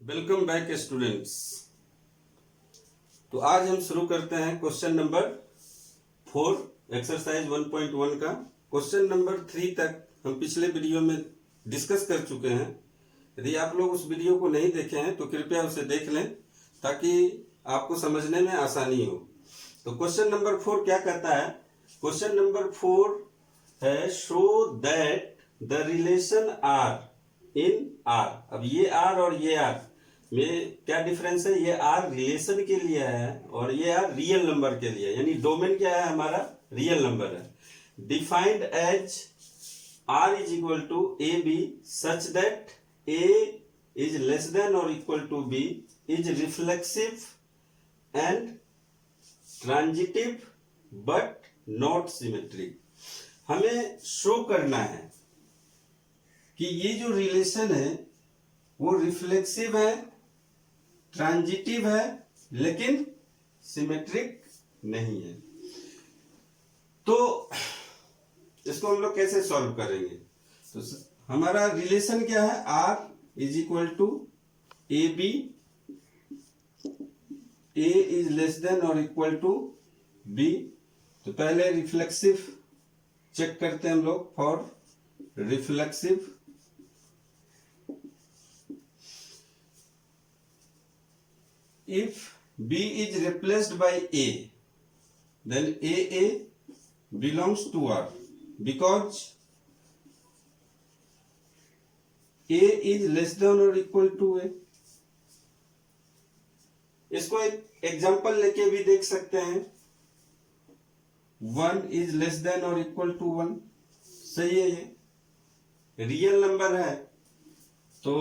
Welcome back students. तो आज हम शुरू करते हैं क्वेश्चन नंबर 4 एक्सरसाइज 1.1 का। क्वेश्चन नंबर 3 तक हम पिछले वीडियो में डिस्कस कर चुके हैं। यदि आप लोग उस वीडियो को नहीं देखे हैं तो कृपया उसे देख लें ताकि आपको समझने में आसानी हो। तो क्वेश्चन नंबर 4 क्या कहता है? क्वेश्चन नंबर 4 है show that the relation are in R. अब ये आर और ये आर में क्या डिफरेंस है? ये आर रिलेशन के लिए है और ये आर रियल नंबर के लिए, यानी डोमेन क्या है हमारा? रियल नंबर है। Defined as R is equal to A b such that a is less than और equal to b is reflexive and transitive but not symmetric. हमें शो करना है कि ये जो रिलेशन है वो रिफ्लेक्सिव है, ट्रांजिटिव है, लेकिन सिमेट्रिक नहीं है। तो इसको हम लोग कैसे सॉल्व करेंगे? तो हमारा रिलेशन क्या है? R is equal to A B, A is less than और इक्वल टू बी। तो पहले रिफ्लेक्सिव चेक करते हैं हम लोग। For reflexive if B is replaced by A, then AA belongs to R because A is less than or equal to A। इसको एक example लेके भी देख सकते हैं। 1 is less than or equal to 1, सही है, ये रियल नंबर है। तो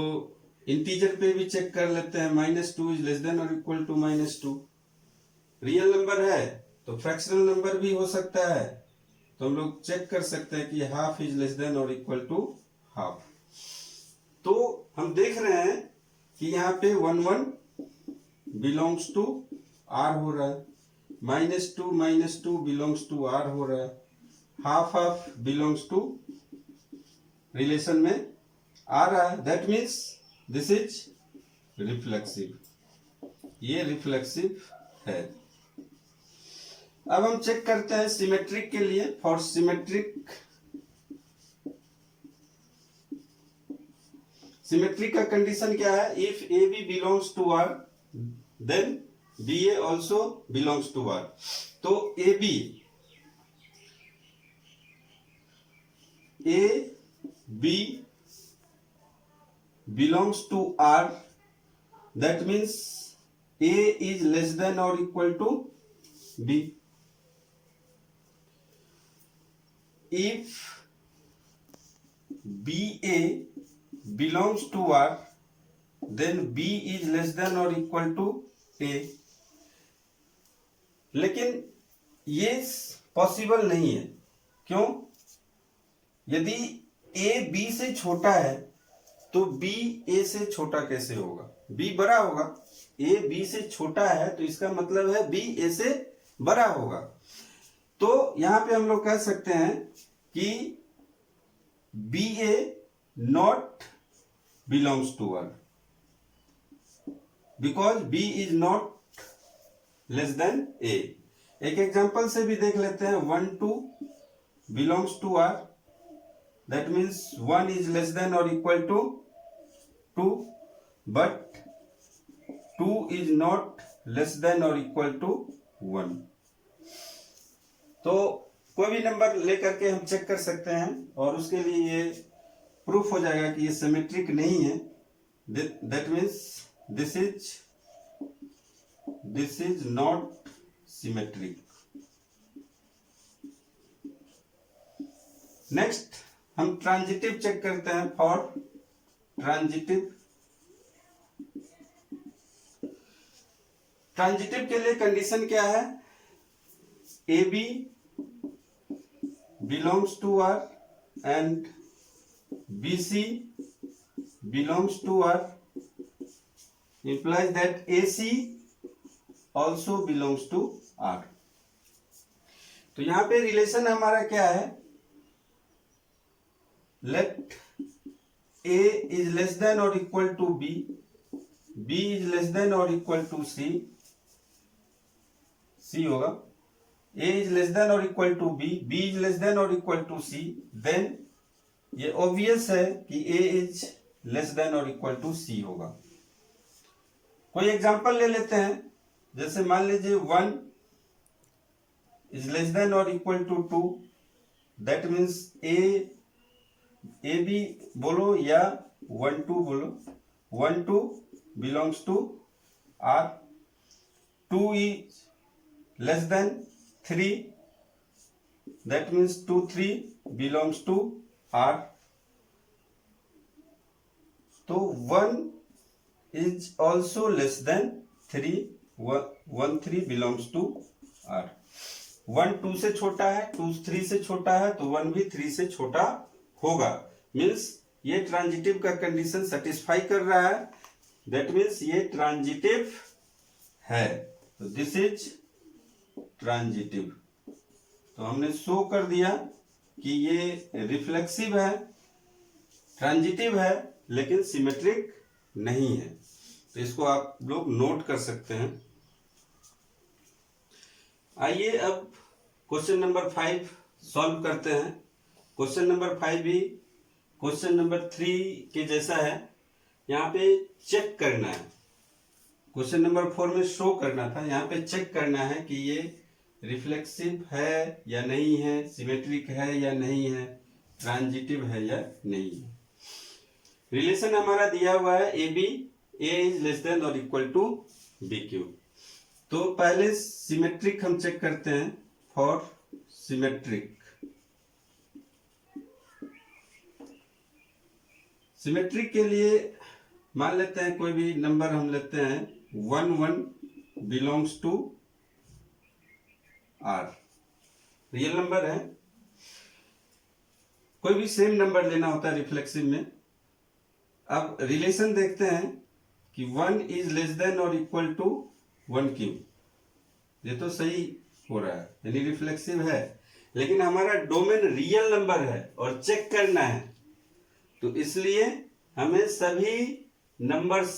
इंटीजर पे भी चेक कर लेते हैं। -2 इज लेस देन और इक्वल टू -2 रियल नंबर है। तो फ्रैक्शनल नंबर भी हो सकता है, तो हम लोग चेक कर सकते हैं कि हाफ इज लेस देन और इक्वल टू हाफ। तो हम देख रहे हैं कि यहाँ पे 1 बिलोंग्स टू आर हो रहा है, -2 बिलोंग्स टू आर हो रहा है, हाफ बिलोंग्स टू रिलेशन में आ रहा है। That means this is reflexive, ये रिफ्लेक्सिव है। अब हम चेक करते हैं सिमेट्रिक के लिए। फॉर सिमेट्रिक, सिमेट्रिक का कंडीशन क्या है? If a B belongs to R then b a also belongs to R. तो a b belongs to R, that means A is less than or equal to B. If BA belongs to R, then B is less than or equal to A। लेकिन ये possible नहीं है। क्यों? यदि A B से छोटा है तो B A से छोटा कैसे होगा? B बड़ा होगा। A B से छोटा है तो इसका मतलब है B A से बड़ा होगा। तो यहां पे हम लोग कह सकते हैं कि B A not belongs to R because B is not less than A। एक एग्जांपल से भी देख लेते हैं। 1 2 belongs to R, that means 1 is less than or equal to 2, but 2 is not less than or equal to 1। तो कोई भी number लेकर के हम चेक कर सकते हैं और उसके लिए ये प्रूफ हो जाएगा कि ये सिमेट्रिक नहीं है। that means this is not symmetric। Next हम ट्रांजिटिव चेक करते हैं। फॉर ट्रांजिटिव के लिए कंडीशन क्या है? A B belongs to R and B C belongs to R implies that AC also belongs to R। तो यहां पे रिलेशन हमारा क्या है? let A is less than or equal to B, B is less than और equal to C, C होगा, A is less than और equal to B, B is less than और इक्वल टू C, देन ये obvious है कि A is less than और equal to C होगा। कोई एग्जांपल ले लेते हैं, जैसे मान लीजिए 1 इज लेस देन और equal to 2, that means A B बोलो या 1 2 बोलो, 1 2 belongs to R, 2 is less than 3, that means 2 3 belongs to R, तो 1 is also less than 3, 1 3 belongs to R। 1 2 से छोटा है, 2 3 से छोटा है, तो 1 भी 3 से छोटा होगा। मीन्स ये ट्रांजिटिव का कंडीशन सेटिस्फाई कर रहा है, दैट मीन्स ये ट्रांजिटिव है, तो दिस इज ट्रांजिटिव। तो हमने शो कर दिया कि ये रिफ्लेक्सिव है, ट्रांजिटिव है, लेकिन सिमेट्रिक नहीं है। तो इसको आप लोग नोट कर सकते हैं। आइए अब क्वेश्चन नंबर 5 सॉल्व करते हैं। क्वेश्चन नंबर 5 भी क्वेश्चन नंबर 3 के जैसा है। यहाँ पे चेक करना है, क्वेश्चन नंबर 4 में शो करना था, यहाँ पे चेक करना है कि ये रिफ्लेक्सिव है या नहीं है, सिमेट्रिक है या नहीं है, ट्रांजिटिव है या नहीं है। रिलेशन हमारा दिया हुआ है ए B, A is less than और इक्वल टू बी क्यू। तो पहले सिमेट्रिक हम चेक करते हैं। फॉर सिमेट्रिक, सिमेट्रिक के लिए मान लेते हैं कोई भी नंबर हम लेते हैं 1 1 belongs to R, real number है। कोई भी सेम नंबर लेना होता है रिफ्लेक्सिव में। अब रिलेशन देखते हैं कि 1 इज लेस देन और इक्वल टू 1 क्यू, ये तो सही हो रहा है, यानी रिफ्लेक्सिव है, लेकिन हमारा डोमेन रियल नंबर है और चेक करना है, तो इसलिए हमें सभी नंबर्स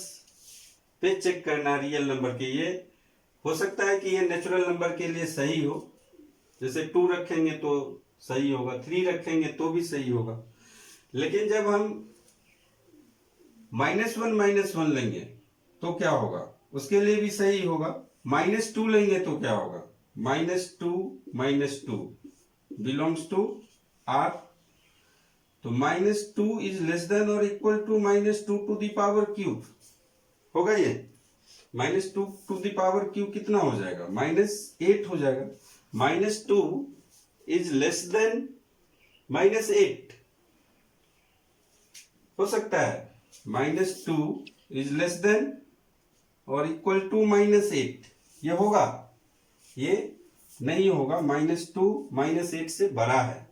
पे चेक करना है रियल नंबर के। ये हो सकता है कि ये नेचुरल नंबर के लिए सही हो, जैसे 2 रखेंगे तो सही होगा, 3 रखेंगे तो भी सही होगा, लेकिन जब हम -1 लेंगे तो क्या होगा, उसके लिए भी सही होगा। -2 लेंगे तो क्या होगा, -2 बिलोंग्स टू R, तो -2 इज लेस देन और equal to -2 to the power cube होगा। ये -2 टू द पावर क्यूब कितना हो जाएगा, -8 हो जाएगा। -2 इज लेस देन -8 हो सकता है, -2 इज लेस देन और इक्वल टू -8, ये होगा, ये नहीं होगा, -2 -8 से बड़ा है।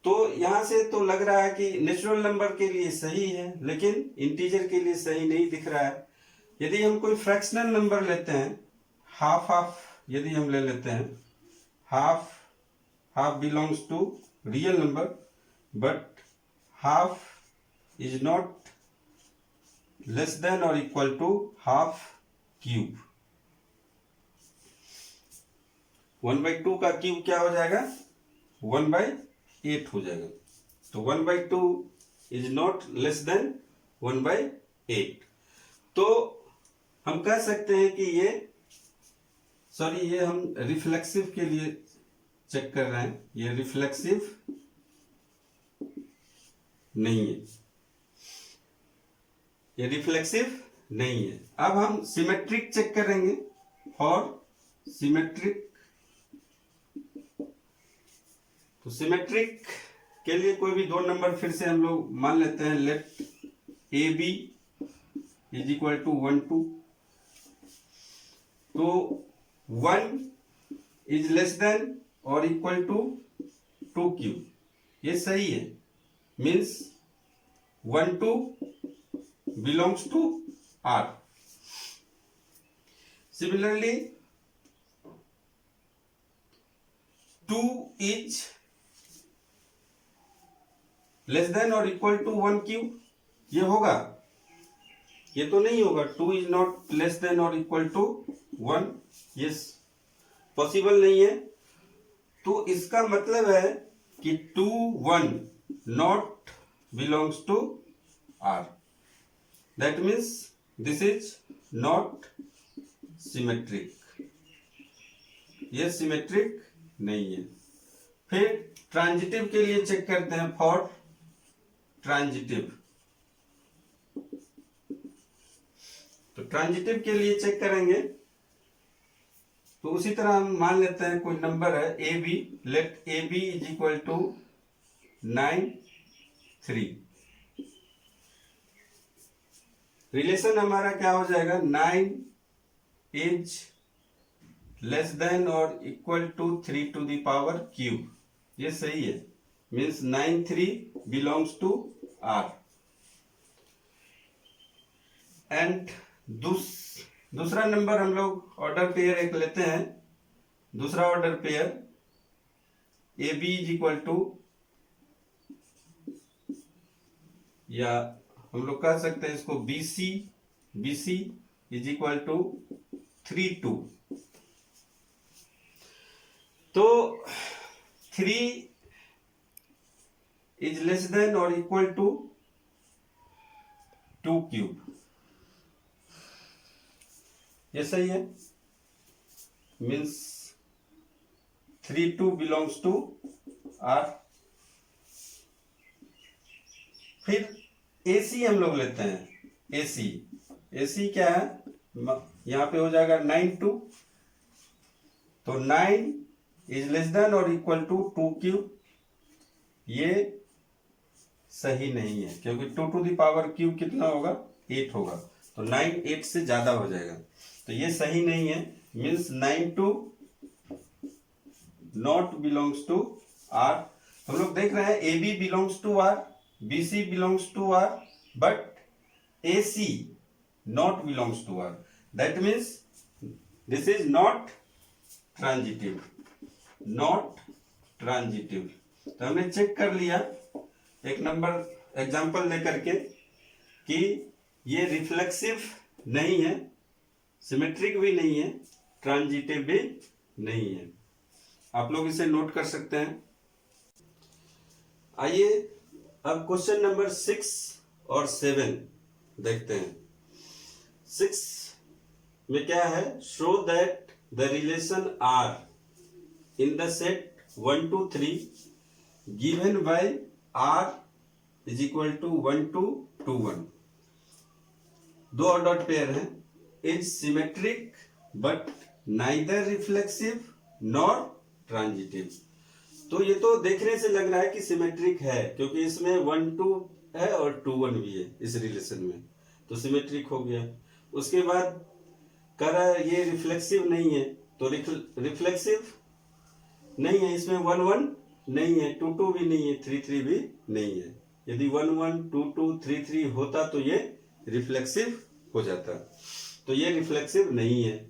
तो यहां से तो लग रहा है कि नेचुरल नंबर के लिए सही है, लेकिन इंटीजर के लिए सही नहीं दिख रहा है। यदि हम कोई फ्रैक्शनल नंबर लेते हैं, हाफ यदि हम ले लेते हैं, half belongs to real number, but half is not less than और इक्वल टू हाफ क्यूब। 1/2 का क्यूब क्या हो जाएगा, 1/8 हो जाएगा। तो 1/2 इज नॉट लेस देन 1/8। तो हम कह सकते हैं कि ये हम रिफ्लेक्सिव के लिए चेक कर रहे हैं, ये रिफ्लेक्सिव नहीं है, ये रिफ्लेक्सिव नहीं है। अब हम सिमेट्रिक चेक करेंगे। फॉर सिमेट्रिक, तो सिमेट्रिक के लिए कोई भी 2 नंबर फिर से हम लोग मान लेते हैं। Let A B is equal to 1 2, तो 1 इज लेस देन और इक्वल टू 2 क्यू, ये सही है, means 1 2 belongs to R। Similarly 2 is less than और इक्वल टू 1 क्यू, ये होगा, ये तो नहीं होगा, 2 इज नॉट लेस देन और इक्वल टू 1, यस पॉसिबल नहीं है। तो इसका मतलब है कि 2 1 not belongs to R, that means this is not symmetric, ये सिमेट्रिक नहीं है। फिर ट्रांजिटिव के लिए चेक करते हैं, फॉर ट्रांजिटिव, तो ट्रांजिटिव के लिए चेक करेंगे तो उसी तरह हम मान लेते हैं कोई नंबर है ए b, let A B is equal to 9 3, relation हमारा क्या हो जाएगा, 9 इज लेस देन और equal to 3 to the power cube, ये सही है, means 9 3 belongs to R। And दूसरा नंबर हम लोग ऑर्डर पेयर एक लेते हैं, दूसरा order pair a B is equal to, या हम लोग कह सकते हैं इसको b c is equal to 3 2। तो 3 इज लेस देन और इक्वल टू 2 क्यूब, ये सही है, मीन्स 3 2 बिलोंग्स टू R। फिर AC हम लोग लेते हैं, AC क्या है, यहां पे हो जाएगा 9 2, तो 9 इज लेस देन और इक्वल टू 2 क्यूब, ये सही नहीं है क्योंकि 2 टू द पावर क्यूब कितना होगा, 8 होगा, तो 9 8 से ज्यादा हो जाएगा, तो ये सही नहीं है, means 9 2 not belongs to R। हम लोग देख रहे हैं AB belongs to R, BC belongs to R, but AC not belongs to R, that means this is not transitive, not transitive. तो हमने चेक कर लिया एक नंबर एग्जांपल लेकर के कि ये रिफ्लेक्सिव नहीं है, सिमेट्रिक भी नहीं है, ट्रांजिटिव भी नहीं है, आप लोग इसे नोट कर सकते हैं। आइए अब क्वेश्चन नंबर 6 और 7 देखते हैं। 6 में क्या है, show that the relation R in the set 1 to 3 given by R is equal to 1 to 2 1, दो ऑर्डर पेयर हैं, is symmetric but neither reflexive nor transitive। तो ये तो देखने से लग रहा है कि सिमेट्रिक है क्योंकि इसमें 1 2 है और 2 1 भी है इस रिलेशन में, तो सिमेट्रिक हो गया। उसके बाद कह रहा है ये रिफ्लेक्सिव नहीं है, तो रिफ्लेक्सिव नहीं है, इसमें 1 1 नहीं है, 2 2 भी नहीं है, 3 3 भी नहीं है। यदि 1 1 2 2 3 3 होता तो ये रिफ्लेक्सिव हो जाता, तो ये रिफ्लेक्सिव नहीं है।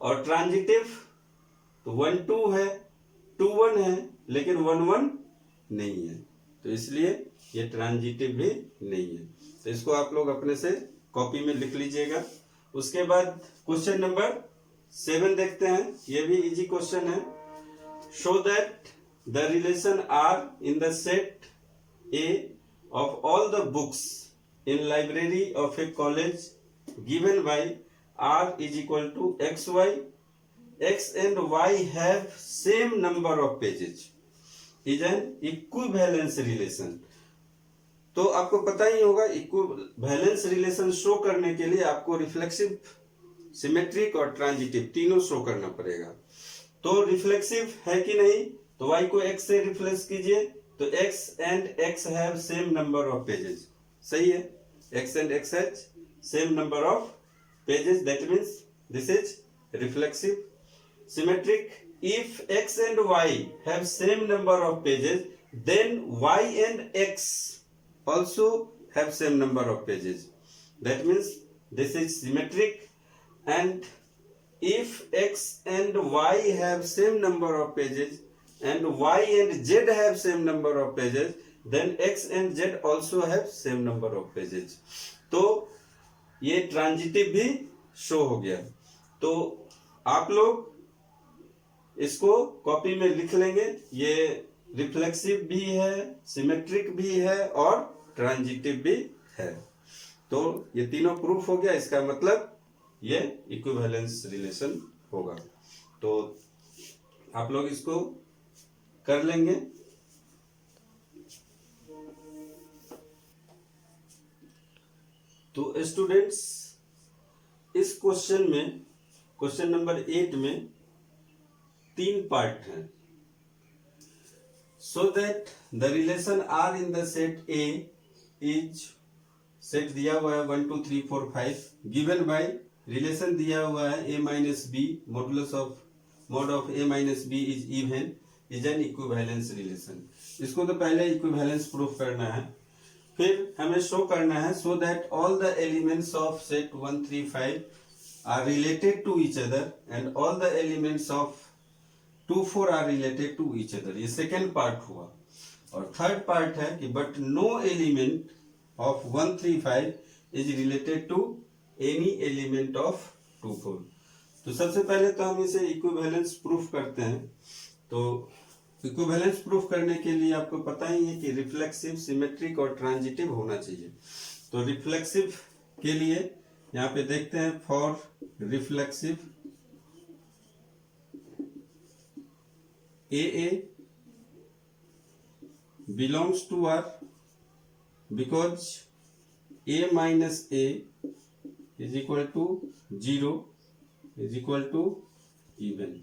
और ट्रांजिटिव तो 1 2 है, 2 1 है, लेकिन 1 1 नहीं है, तो इसलिए ये ट्रांजिटिव भी नहीं है। तो इसको आप लोग अपने से कॉपी में लिख लीजिएगा। उसके बाद क्वेश्चन नंबर 7 देखते हैं, ये भी इजी क्वेश्चन है। Show that the relation R in the set A of all the books in library of a college given by R is equal to XY, X and Y have same number of pages is an equivalence relation। तो आपको पता ही होगा equivalence relation show करने के लिए आपको reflexive, symmetric और transitive तीनों शो करना पड़ेगा। तो रिफ्लेक्सिव है कि नहीं, तो y को x से रिप्लेस कीजिए, तो x and x have same number of pages, सही है, x and x have same number of pages, that means this is reflexive। Symmetric, if x and y have same number of pages then y and x also have same number of pages, that means this is symmetric। And if x and y have same number of pages and y and z have same number of pages then x and z also have same number of pages। तो ये transitive भी show हो गया। तो आप लोग इसको copy में लिख लेंगे। ये रिफ्लेक्सिव भी है, सिमेट्रिक भी है और ट्रांजिटिव भी है। तो ये तीनों प्रूफ हो गया। इसका मतलब ये इक्विवेलेंस रिलेशन होगा। तो आप लोग इसको कर लेंगे। तो स्टूडेंट्स, इस क्वेश्चन में, क्वेश्चन नंबर 8 में 3 पार्ट हैं। So that the relation are in the set a is, set दिया हुआ है 1 2 3 4 5, गिवन बाय रिलेशन दिया हुआ है a minus b modulus of mod of a minus b is even, is an equivalence relation. इसको तो पहले इक्विवेलेंस प्रूफ करना है, फिर हमें शो करना है so that all the elements of set 1 3 5 are related to each other and all the elements of 2 4 are related to each other. ये सेकेंड पार्ट हुआ। और थर्ड पार्ट है कि but no element of 1 3 5 is related to any element of 2 4। तो सबसे पहले तो हम इसे इक्विवेलेंस प्रूफ करते हैं। तो इक्विवेलेंस प्रूफ करने के लिए आपको पता ही है कि रिफ्लेक्सिव, सिमेट्रिक और ट्रांजिटिव होना चाहिए। तो रिफ्लेक्सिव के लिए यहाँ पे देखते हैं, for reflexive a belongs to R because a minus a is equal to 0 is equal to even।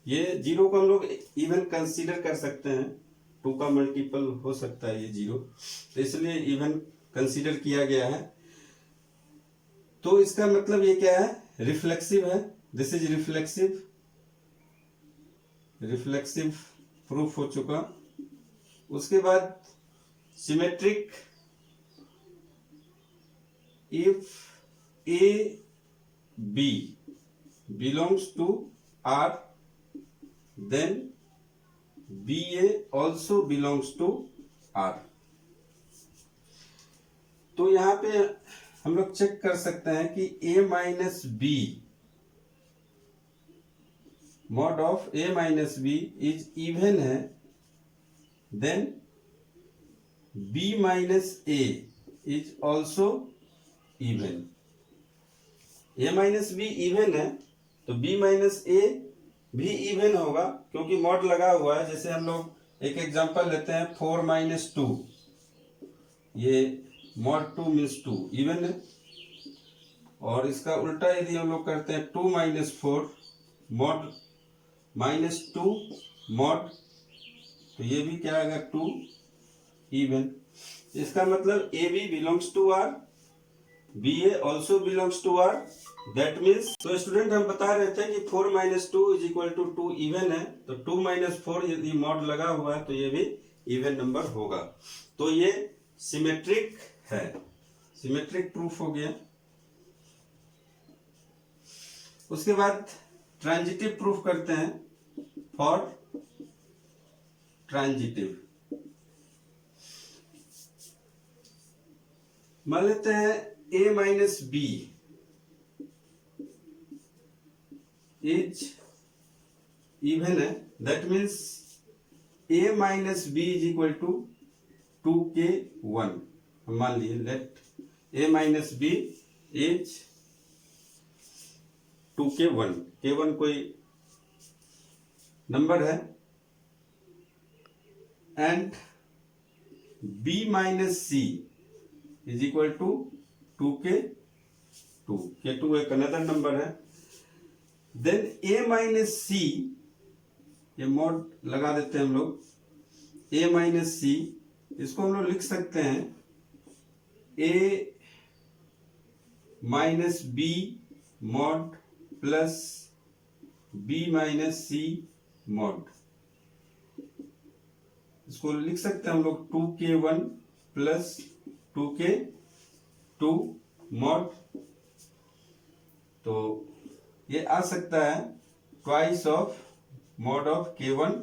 ये 0 को हम लोग इवन कंसीडर कर सकते हैं, 2 का मल्टीपल हो सकता है ये 0, तो इसलिए इवन कंसीडर किया गया है। तो इसका मतलब ये क्या है, रिफ्लेक्सिव है। This is reflexive, reflexive proof हो चुका। उसके बाद symmetric, if a b belongs to R then ba also belongs to R। तो यहां पे हम लोग चेक कर सकते हैं कि a minus b mod of a minus b is even है, then b minus a is also even. a minus b even है तो b माइनस a भी इवन होगा, क्योंकि मॉड लगा हुआ है। जैसे हम लोग एक एग्जांपल लेते हैं 4 माइनस 2, ये मॉड 2 मीन्स 2 इवन है। और इसका उल्टा यदि हम लोग करते हैं 2 माइनस 4 मॉड माइनस 2 मॉड, तो ये भी क्या आएगा 2 इवन। इसका मतलब a B belongs to R, b a also belongs to R, that means. तो स्टूडेंट हम बता रहे थे कि 4 minus 2 is equal to 2 even है, तो 2 माइनस 4 यदि मॉड लगा हुआ है तो ये भी इवन नंबर होगा। तो ये सिमेट्रिक है, सिमेट्रिक प्रूफ हो गया। उसके बाद ट्रांजिटिव प्रूफ करते हैं, फॉर ट्रांजिटिव मान लेते हैं a minus b is even है, that means a minus b is equal to 2k1। मान लिए let a minus b is 2k1, k1 कोई नंबर है, and b minus c is equal to 2k2, k2 एक another number है। Then a minus c, ये mod लगा देते हैं हम लोग, a माइनस सी, इसको हम लोग लिख सकते हैं a minus b mod plus b minus c mod. इसको लिख सकते हैं हम लोग 2k1 प्लस 2k2 मॉड। तो ये आ सकता है twice of mod of k1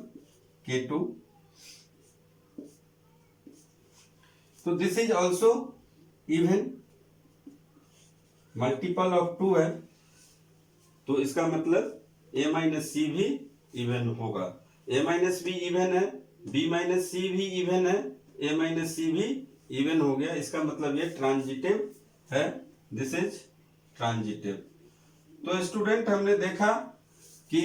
k2। तो this is also even, multiple of 2 है, तो इसका मतलब a माइनस सी भी इवन होगा। a माइनस बी इवन है, b माइनस सी भी इवन है, a माइनस सी भी इवन हो गया। इसका मतलब ये ट्रांजिटिव है, दिस इज ट्रांजिटिव। तो स्टूडेंट हमने देखा कि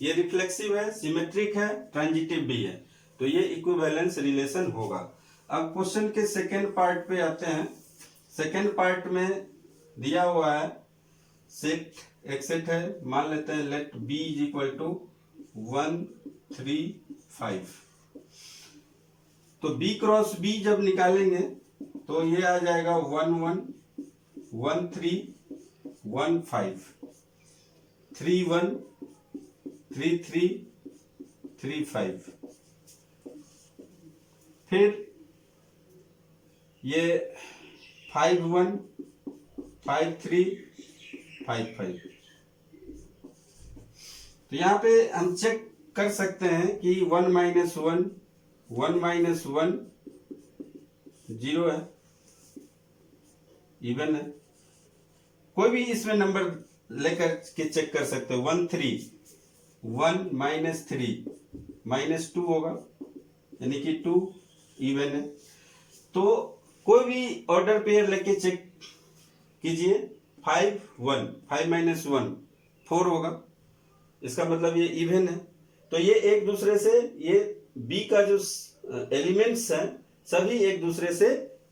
ये रिफ्लेक्सिव है, सिमेट्रिक है, ट्रांजिटिव भी है, तो ये इक्विवेलेंस रिलेशन होगा। अब क्वेश्चन के सेकेंड पार्ट पे आते हैं। सेकेंड पार्ट में दिया हुआ है सेट, एक सेट है, मान लेते हैं let b is equal to 1 3 5। तो b क्रॉस b जब निकालेंगे तो ये आ जाएगा 1 1 1 3 1 5 3 1 3 3 3 5। फिर ये 5 1 5 3 5 5। तो यहाँ पे हम चेक कर सकते हैं कि 1 माइनस 1 1 माइनस 1 0 है, इवन है। कोई भी इसमें नंबर लेकर के चेक कर सकते हो। 1 3 1 माइनस 3 माइनस 2 होगा, यानी कि 2 इवन है। तो कोई भी ऑर्डर पेयर लेके चेक कीजिए। 5 1 5 माइनस 1 4 होगा, इसका मतलब ये इवन है। तो ये एक दूसरे से, ये बी का जो एलिमेंट्स हैं सभी एक दूसरे से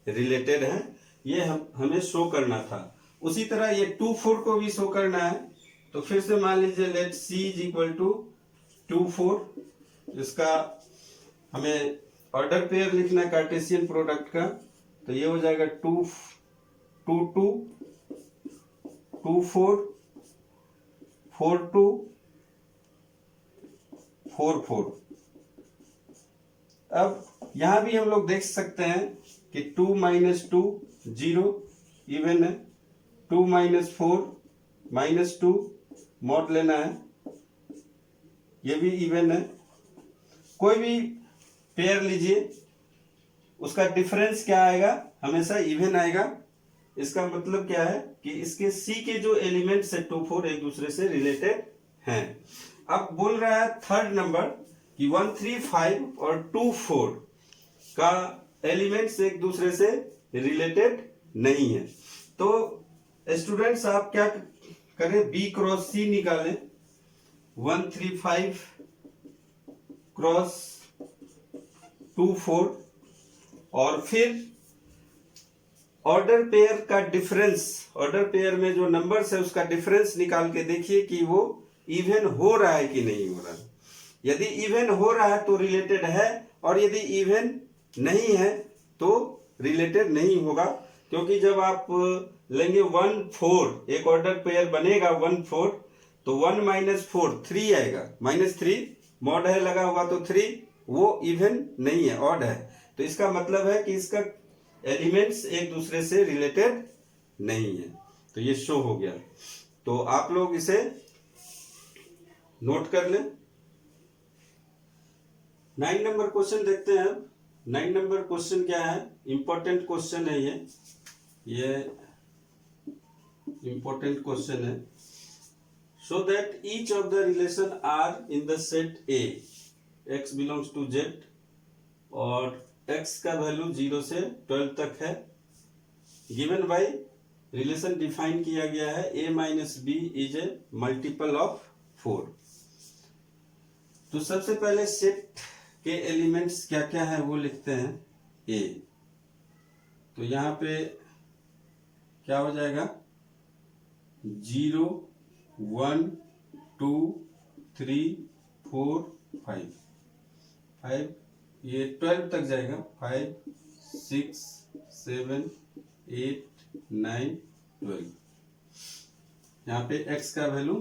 रिलेटेड हैं, ये हमें शो करना था। उसी तरह ये 2 4 को भी शो करना है। तो फिर से मान लीजिए let c is equal to 2 4। इसका हमें ऑर्डर पेयर लिखना है कार्टेशियन प्रोडक्ट का, तो ये हो जाएगा 2 2 2 2 4 4 2 4 4। अब यहां भी हम लोग देख सकते हैं कि 2 माइनस 2 0 इवन है, 2 माइनस 4 माइनस 2 मॉड लेना है, ये भी इवन है। कोई भी पेयर लीजिए, उसका डिफरेंस क्या आएगा, हमेशा इवन आएगा। इसका मतलब क्या है कि इसके सी के जो एलिमेंट्स है 2 4 एक दूसरे से रिलेटेड हैं। अब बोल रहा है थर्ड नंबर कि 1 3 5 और 2 4 का एलिमेंट्स एक दूसरे से रिलेटेड नहीं है। तो स्टूडेंट्स आप क्या करें, B क्रॉस C निकालें। 1 3 5 क्रॉस 2 4, और फिर ऑर्डर पेयर का डिफरेंस, ऑर्डर पेयर में जो नंबर्स है उसका डिफरेंस निकाल के देखिए कि वो इवन हो रहा है कि नहीं हो रहा है। यदि इवन हो रहा है तो रिलेटेड है, और यदि इवन नहीं है तो रिलेटेड नहीं होगा। क्योंकि जब आप लेंगे 1 4, एक ऑर्डर पेयर बनेगा 1 4, तो 1 माइनस 4 3 आएगा, माइनस 3 मॉड है लगा हुआ, तो 3 वो इवन नहीं है, ऑड है। तो इसका मतलब है कि इसका एलिमेंट्स एक दूसरे से रिलेटेड नहीं है। तो ये शो हो गया। तो आप लोग इसे नोट कर लें। 9 नंबर क्वेश्चन देखते हैं। 9 नंबर क्वेश्चन क्या है, इंपॉर्टेंट क्वेश्चन है ये इंपॉर्टेंट क्वेश्चन है। So that each of the relation are in the set a, x belongs to z, और x का वैल्यू 0 से 12 तक है। गिवन बाय रिलेशन डिफाइन किया गया है a minus b is a multiple of 4। तो सबसे पहले सेट के एलिमेंट्स क्या क्या है वो लिखते हैं a। तो यहां पे क्या हो जाएगा, 0 1 2 3 4 5 5, ये 12 तक जाएगा, 5 6 7 8 9 12। यहाँ पे x का वैल्यू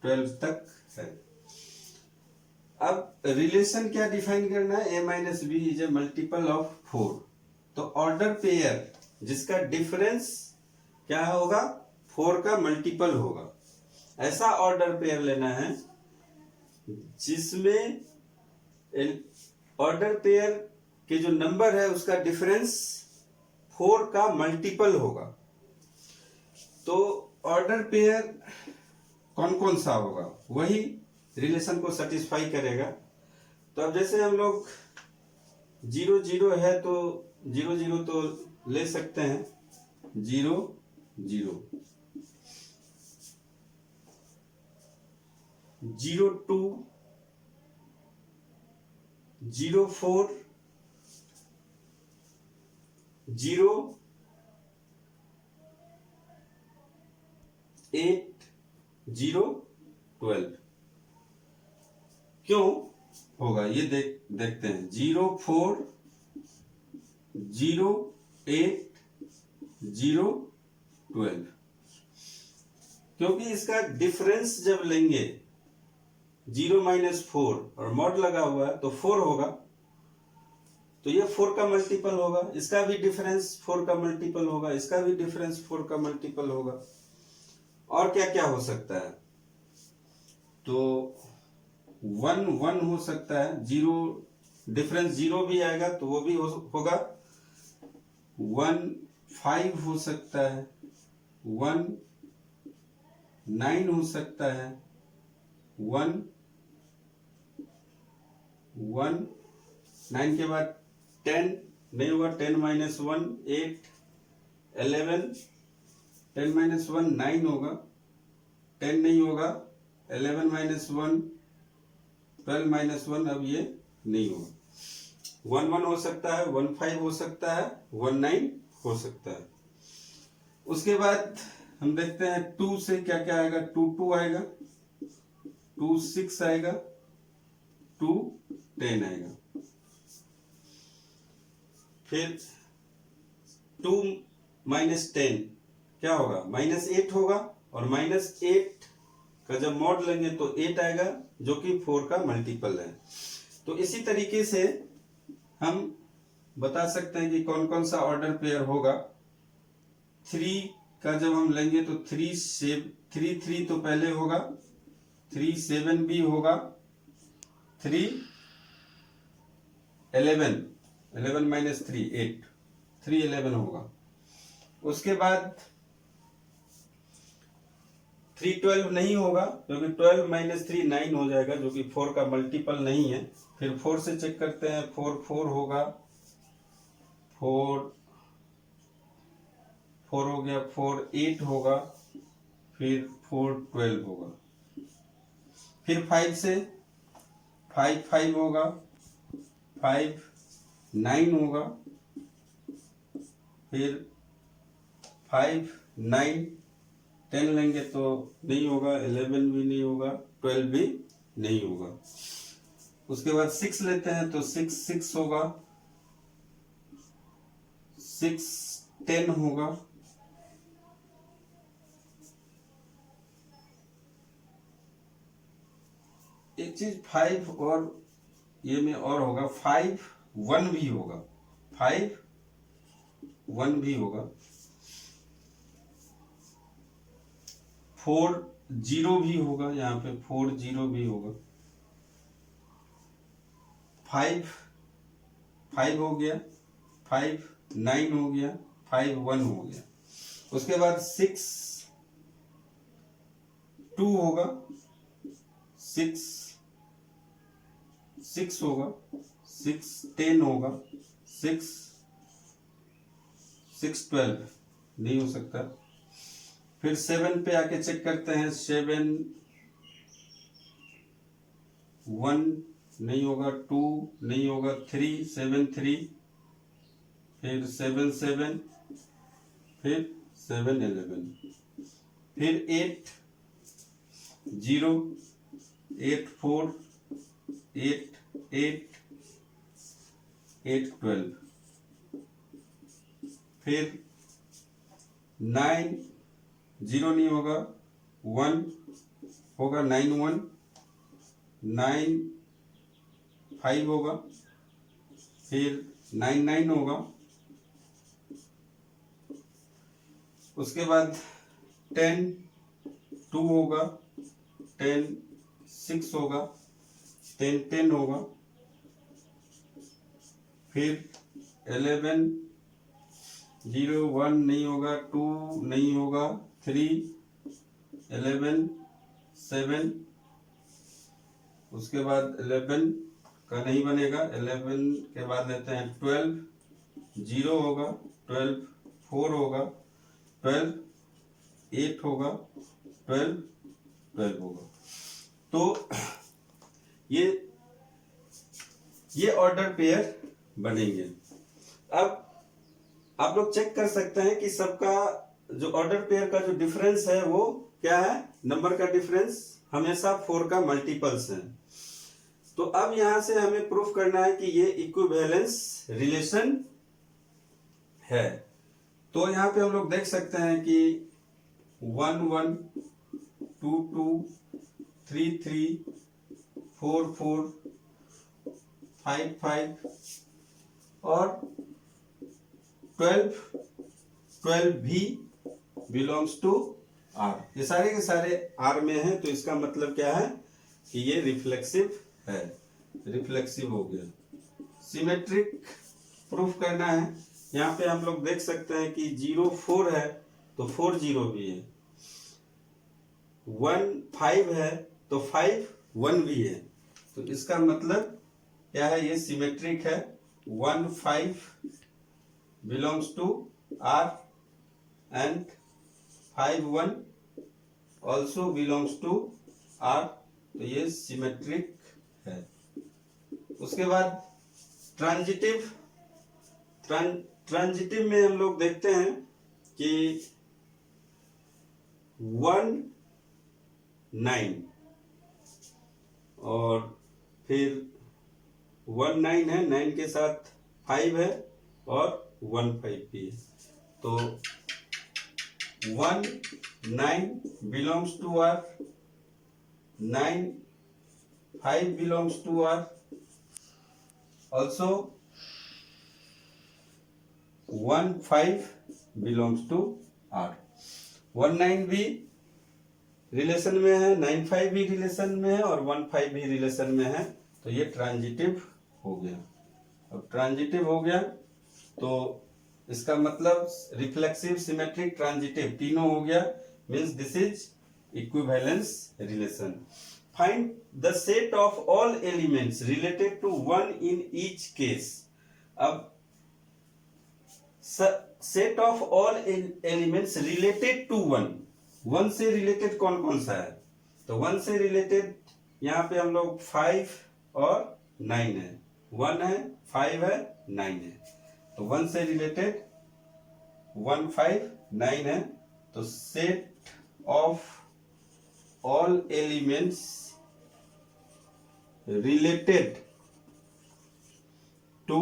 12 तक है। अब रिलेशन क्या डिफाइन करना है, a minus b is a multiple of 4। तो ऑर्डर पेयर जिसका डिफरेंस क्या होगा, 4 का मल्टीपल होगा, ऐसा ऑर्डर पेयर लेना है जिसमें ऑर्डर पेयर के जो नंबर है उसका डिफरेंस 4 का मल्टीपल होगा। तो ऑर्डर पेयर कौन कौन सा होगा, वही रिलेशन को सेटिस्फाई करेगा। तो अब जैसे हम लोग 0 0 है तो 0 0 तो ले सकते हैं, 0 0, 0 2, 0 4, 0 8, 0 12। क्यों होगा ये देखते हैं। 0 4, 0 8, 0 12, क्योंकि इसका डिफरेंस जब लेंगे 0 -4 और मॉड लगा हुआ है तो 4 होगा, तो ये 4 का मल्टीपल होगा, इसका भी डिफरेंस 4 का मल्टीपल होगा, इसका भी डिफरेंस 4 का मल्टीपल होगा। और क्या क्या हो सकता है, तो 1 1 हो सकता है, 0 डिफरेंस 0 भी आएगा तो वो भी होगा। 1 5 हो सकता है, 1 9 हो सकता है, 1 1 9 के बाद 10 नहीं होगा, 10 - 1 8, 11, 10 - 1 9 होगा, 10 नहीं होगा, 11 - 1 12 - 1, अब ये नहीं होगा। 1 1 हो सकता है, 1 5 हो सकता है, 1 9 हो सकता है। उसके बाद हम देखते हैं 2 से क्या क्या आएगा। 2 2 आएगा, 2 6 आएगा, 2 10 आएगा। फिर 2 - 10 क्या होगा, -8 होगा, और -8 का जब मॉड लेंगे तो 8 आएगा, जो कि 4 का मल्टीपल है। तो इसी तरीके से हम बता सकते हैं कि कौन कौन सा ऑर्डर पेयर होगा। 3 का जब हम लेंगे तो 3 3 तो पहले होगा, 3 7 भी होगा, 3 11 11 - 3 8, 3 11 होगा। उसके बाद 3 12 नहीं होगा, क्योंकि 12 - 3 9 हो जाएगा, जो कि 4 का मल्टीपल नहीं है। फिर 4 से चेक करते हैं, 4 4 होगा, 4 4 हो गया, 4 8 होगा, फिर 4 12 होगा। फिर 5 से 5 5 होगा, 5 9 होगा, फिर 5 9 10 लेंगे तो नहीं होगा, 11 भी नहीं होगा, 12 भी नहीं होगा। उसके बाद 6 लेते हैं तो 6 6 होगा, 6 10 होगा, एक चीज 5 और ये में और होगा, 5 1 भी होगा, 5 1 भी होगा, 4 0 भी होगा, यहाँ पे 4 0 भी होगा, 5 5 हो गया, 5 9 हो गया, 5 1 हो गया। उसके बाद 6 2 होगा, 6 6 होगा, 6 10 होगा, 6 6 12 नहीं हो सकता। फिर 7 पे आके चेक करते हैं, 7 1 नहीं होगा, 2 नहीं होगा, 3 7 3, फिर 7 7, फिर 7 11, फिर 8 0, 8 4, 8 8 8 12, फिर 9 0 नहीं होगा, 1 होगा, 9 1 9 5 होगा, फिर 9 9 होगा। उसके बाद 10 2 होगा, 10 6 होगा, 10 10 होगा, फिर 11 0 1 नहीं होगा, 2 नहीं होगा, 3 11 7, उसके बाद 11 का नहीं बनेगा, 11 के बाद लेते हैं 12, 0 होगा, 12 4 होगा, 12 8 होगा, 12 12 होगा। तो ये ऑर्डर पेयर बनेंगे। अब आप लोग चेक कर सकते हैं कि सबका जो ऑर्डर पेयर का जो डिफरेंस है वो क्या है, नंबर का डिफरेंस हमेशा 4 का मल्टीपल्स है। तो अब यहां से हमें प्रूफ करना है कि ये इक्विवेलेंस रिलेशन है। तो यहां पे हम लोग देख सकते हैं कि 1 1 2 2 3 3 4 4 5 5 और 12 12 भी बिलोंग्स टू आर। ये सारे के सारे आर में हैं, तो इसका मतलब क्या है कि ये रिफ्लेक्सिव है, रिफ्लेक्सिव हो गया। सिमेट्रिक प्रूफ करना है। यहाँ पे हम लोग देख सकते हैं कि 0 4 है तो 4 0 भी है, 1 5 है तो 5 1 भी है। तो इसका मतलब क्या है, ये सिमेट्रिक है। 1 5 belongs to R and 5 1 also belongs to R। तो ये सिमेट्रिक है। उसके बाद ट्रांजिटिव, ट्रांजिटिव में हम लोग देखते हैं कि 1 9 और फिर 1 9 है, 9 के साथ 5 है और 1 5 भी है। तो 1 9 belongs to R, 9 5 belongs to R, also 1 5 belongs to R। 1 9 भी रिलेशन में है, 9 5 भी रिलेशन में है और 1 5 भी रिलेशन में है। तो ये ट्रांजिटिव हो गया। अब ट्रांजिटिव हो गया तो इसका मतलब रिफ्लेक्सिव, सिमेट्रिक, ट्रांजिटिव तीनों हो गया, means this is equivalence relation. Find the set of all elements related to 1 in each case. अब set of all elements related to 1, 1 से रिलेटेड कौन कौन सा है, तो 1 से रिलेटेड यहाँ पे हम लोग 5 और 9 है, 1 है 5 है 9 है। तो 1 से रिलेटेड 1 5 9 है। तो set of all elements related to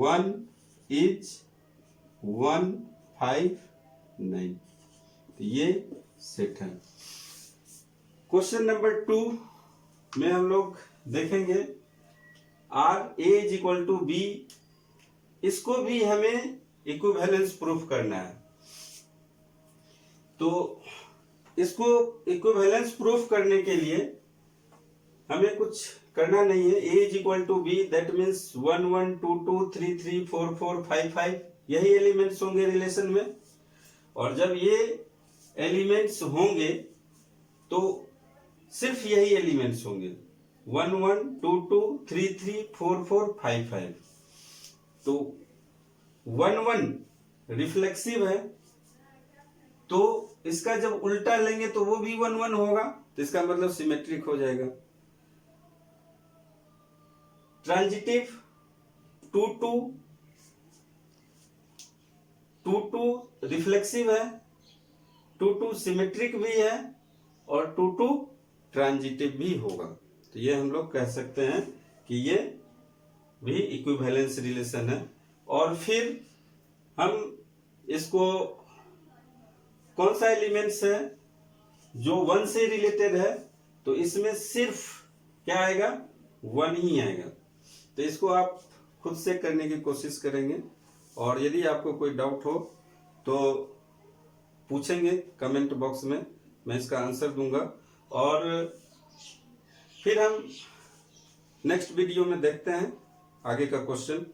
1 is 1 5 9। तो ये सेट है। क्वेश्चन नंबर 2 में हम लोग देखेंगे R a is equal to b. इसको भी हमें इक्विवेलेंस प्रूफ करना है। तो इसको इक्विवेलेंस प्रूफ करने के लिए हमें कुछ करना नहीं है। A is equal to b, that means 1 1 2 2 3 3 4 4 5 5 यही एलिमेंट्स होंगे रिलेशन में। और जब ये एलिमेंट्स होंगे तो सिर्फ यही एलिमेंट्स होंगे, 1 1 2 2 3 3 4 4 5 5। तो 1 1 रिफ्लेक्सिव है, तो इसका जब उल्टा लेंगे तो वो भी 1 1 होगा, तो इसका मतलब सिमेट्रिक हो जाएगा। ट्रांजिटिव 2 2 2 2 रिफ्लेक्सिव है, 2 2 सिमेट्रिक भी है और 2 2 ट्रांजिटिव भी होगा। तो ये हम लोग कह सकते हैं कि ये भी इक्विवेलेंस रिलेशन है। और फिर हम इसको कौन सा एलिमेंट्स है जो 1 से रिलेटेड है, तो इसमें सिर्फ क्या आएगा, 1 ही आएगा। तो इसको आप खुद से करने की कोशिश करेंगे और यदि आपको कोई डाउट हो तो पूछेंगे कमेंट बॉक्स में, मैं इसका आंसर दूंगा। और फिर हम नेक्स्ट वीडियो में देखते हैं आगे का क्वेश्चन।